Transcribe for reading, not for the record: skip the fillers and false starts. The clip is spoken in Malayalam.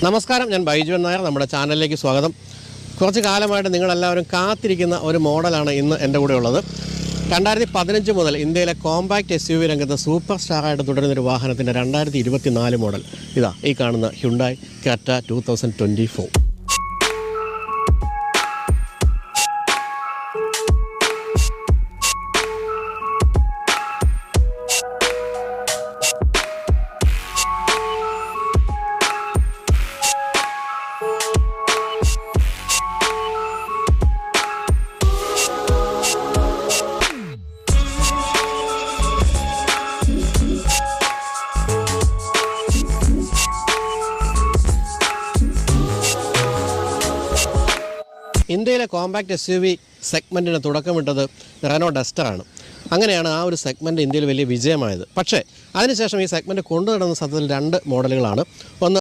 നമസ്കാരം, ഞാൻ ബൈജു നായർ. നമ്മുടെ ചാനലിലേക്ക് സ്വാഗതം. കുറച്ച് കാലമായിട്ട് നിങ്ങളെല്ലാവരും കാത്തിരിക്കുന്ന ഒരു മോഡലാണ് ഇന്ന് എൻ്റെ കൂടെ ഉള്ളത്. 2015 മുതൽ ഇന്ത്യയിലെ കോമ്പാക്റ്റ് SUV രംഗത്ത് സൂപ്പർ സ്റ്റാറായിട്ട് തുടരുന്നൊരു വാഹനത്തിൻ്റെ 2024 മോഡൽ ഇതാ ഈ കാണുന്ന ഹ്യുണ്ടായി ക്രെറ്റ 2024. ഇന്ത്യയിലെ കോമ്പാക്റ്റ് SUV സെഗ്മെൻറ്റിന് തുടക്കമിട്ടത് റെനോ ഡസ്റ്ററാണ്. അങ്ങനെയാണ് ആ ഒരു സെഗ്മെൻറ്റ് ഇന്ത്യയിൽ വലിയ വിജയമായത്. പക്ഷേ അതിനുശേഷം ഈ സെഗ്മെൻറ്റ് കൊണ്ടുനടന്ന സത്യത്തിൽ രണ്ട് മോഡലുകളാണ്. ഒന്ന്